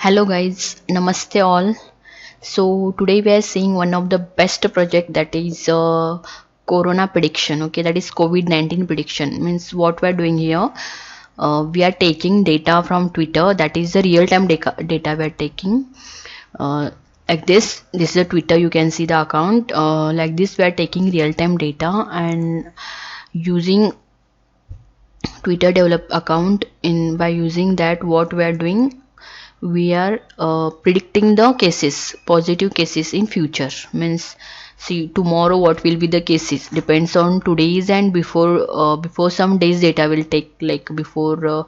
Hello guys, namaste all. So today we are seeing one of the best project, that is corona prediction. Okay, that is COVID-19 prediction. Means what we are doing here, we are taking data from Twitter. That is the real-time data we are taking. Like this is a Twitter. You can see the account. Like this, we are taking real-time data and using Twitter develop account. In by using that, what we are doing, we are predicting the positive cases in future. Means, see, tomorrow what will be the cases depends on today's, and before some days data will take, like before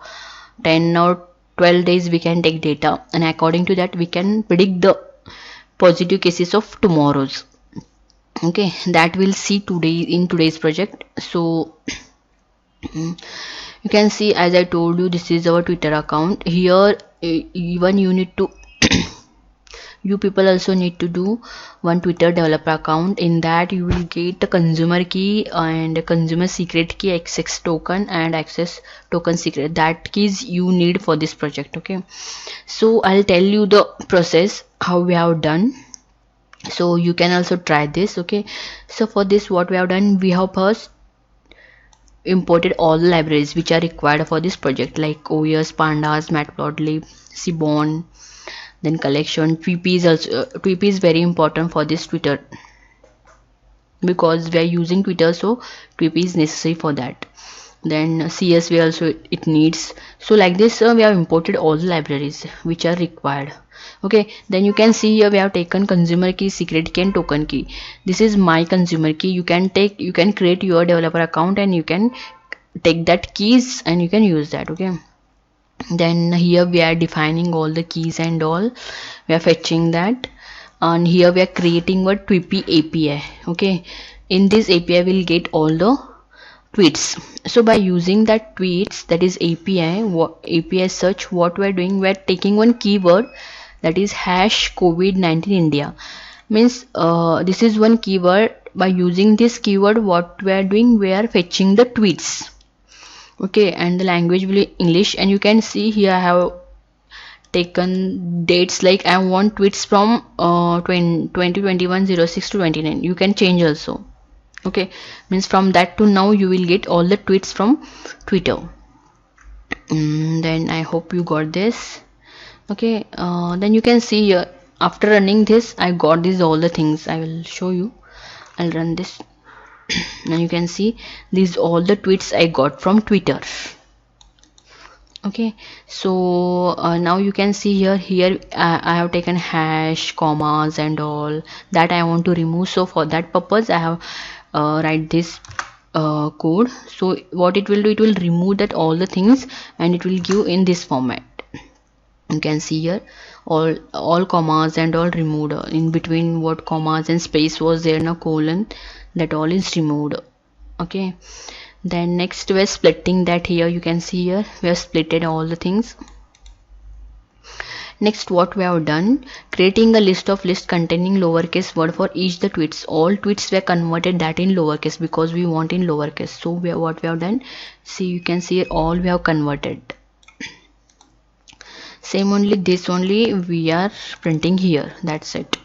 10 or 12 days we can take data, and according to that we can predict the positive cases of tomorrow's. Okay, that we'll see today in today's project. So you can see, as I told you, this is our Twitter account. Here even you need to you people also need to do one Twitter developer account. In that you will get the consumer key and consumer secret key, access token and access token secret. That keys you need for this project. Okay, so I'll tell you the process how we have done, so you can also try this. Okay, so for this, what we have done, we have first imported all the libraries which are required for this project, like OS, Pandas, Matplotlib, Seaborn, then collection. TWP is also TWP is very important for this Twitter, because we are using Twitter, so TWP is necessary for that. Then CSV also it needs. So like this, we have imported all the libraries which are required. Okay, then you can see here we have taken consumer key, secret key and token key. This is my consumer key. You can create your developer account and you can take that keys and you can use that. Okay, then here we are defining all the keys and all, we are fetching that, and here we are creating a TWP API. Okay, in this API we'll get all the tweets. So by using that tweets, that is API search, what we are doing, we are taking one keyword, that is hash COVID-19 India. Means this is one keyword. By using this keyword, what we are doing, we are fetching the tweets. Okay, and the language will be English, and you can see here I have taken dates, like I want tweets from 2021-06 to 29. You can change also. Okay, means from that to now you will get all the tweets from Twitter. Then I hope you got this. Okay, then you can see here, after running this, I got these all the things. I will show you. I'll run this. Now you can see these all the tweets I got from Twitter. Okay, so now you can see here I have taken hash, commas and all that I want to remove. So for that purpose I have write this code. So what it will do, it will remove that all the things and it will give in this format. You can see here all commas and all removed. In between what commas and space was there, no colon, that all is removed. Okay, then next we are splitting that. Here you can see here we have splitted all the things. Next, what we have done, creating a list containing lowercase word for each the tweets. All tweets were converted that in lowercase because we want in lowercase. So what we have done, see, you can see all we have converted. Same only, this only we are printing here, that's it.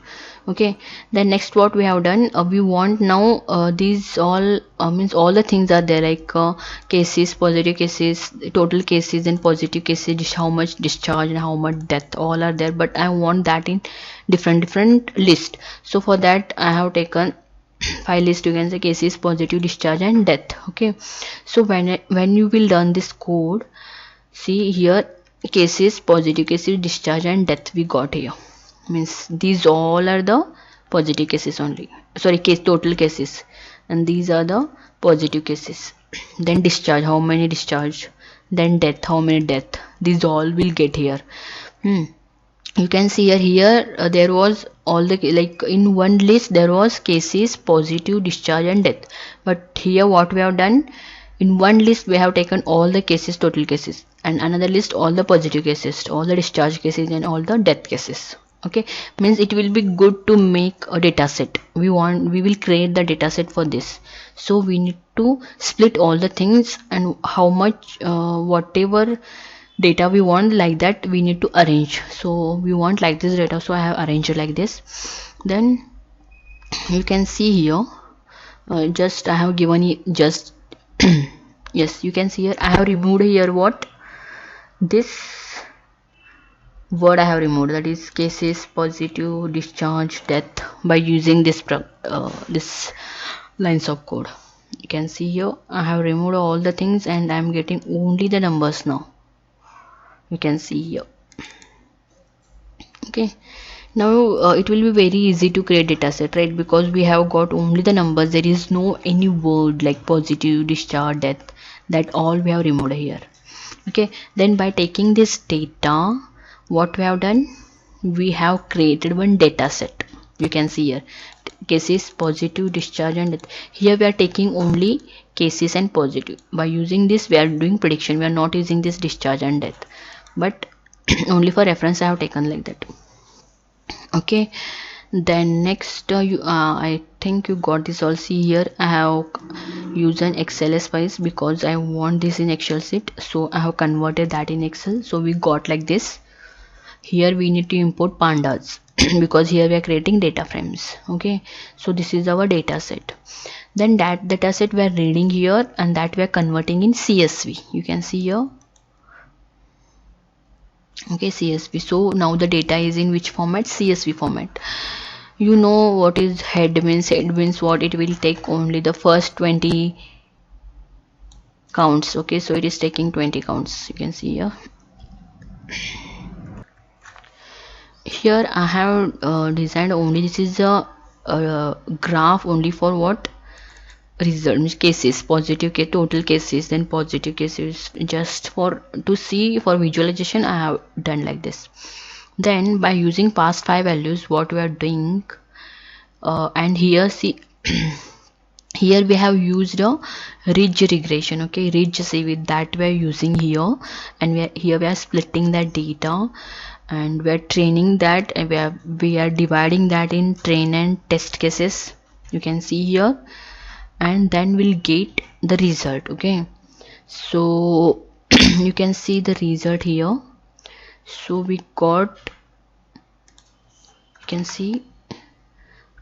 Okay, then next what we have done, we want now these all means all the things are there, like cases, positive cases, total cases and positive cases, how much discharge and how much death, all are there, but I want that in different list. So for that I have taken 5 list. You can say cases, positive, discharge and death. Okay, so when you will run this code, see here cases, positive cases, discharge and death we got here. Means these all are the positive cases only, sorry, total cases, and these are the positive cases. Then discharge, how many discharge, then death, how many death, these all will get here. You can see here there was all the, like in one list there was cases, positive, discharge and death, but here what we have done, in one list we have taken all the cases, total cases, and another list all the positive cases, all the discharge cases and all the death cases. Okay, means it will be good to make a data set. We will create the data set for this, so we need to split all the things, and how much whatever data we want, like that we need to arrange. So we want like this data, so I have arranged it like this. Then you can see here, just I have given just yes, you can see here I have removed here what this word I have removed, that is cases, positive, discharge, death, by using this lines of code. You can see here I have removed all the things and I am getting only the numbers now. You can see here. Okay, now it will be very easy to create data set, right? Because we have got only the numbers. There is no any word like positive, discharge, death, that all we have removed here. Okay, then by taking this data, what we have done, we have created one data set. You can see here cases, positive, discharge and death. Here we are taking only cases and positive. By using this we are doing prediction. We are not using this discharge and death, but only for reference I have taken like that. Okay, then next I think you got this all. See here I have used an XLS files because I want this in Excel sheet, so I have converted that in Excel. So we got like this. Here we need to import pandas because here we are creating data frames. Okay, so this is our data set. Then that data set we are reading here and that we are converting in CSV. You can see here. Okay, CSV. So now the data is in which format? CSV format. You know what is head means? Head means what? It will take only the first 20 counts. Okay, so it is taking 20 counts. You can see here. Here I have designed only, this is a graph only for what? Result means cases, positive case, total cases, then positive cases, just for to see for visualization I have done like this. Then by using past 5 values, what we are doing, and here see here we have used a ridge regression. Okay, ridge CV, that we are using here, and here we are splitting that data and we are training that, and we are dividing that in train and test cases. You can see here, and then we'll get the result. Okay, so you can see the result here. So we got, you can see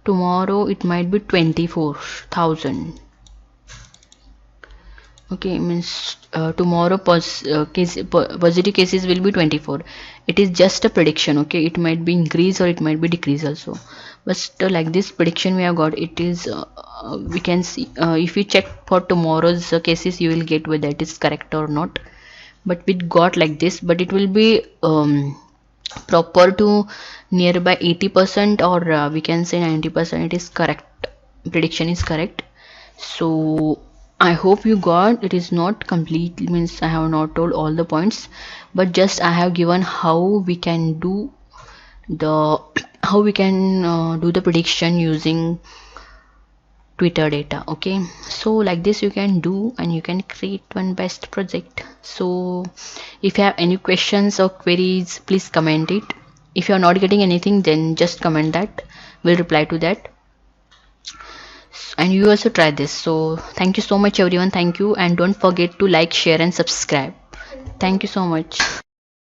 tomorrow it might be 24,000. Okay, means tomorrow positive cases will be 24. It is just a prediction. Okay, it might be increase or it might be decrease also, but like this prediction we have got, it is we can see if you check for tomorrow's cases, you will get whether it is correct or not. But we got like this, but it will be proper to nearby 80% or we can say 90% it is correct, prediction is correct. So I hope you got. It is not complete, means I have not told all the points, but just I have given how we can do the do the prediction using Twitter data. Okay, so like this you can do and you can create one best project. So if you have any questions or queries, please comment it. If you are not getting anything, then just comment that, we'll reply to that. And you also try this. So thank you so much everyone. Thank you, and don't forget to like, share and subscribe. Thank you so much.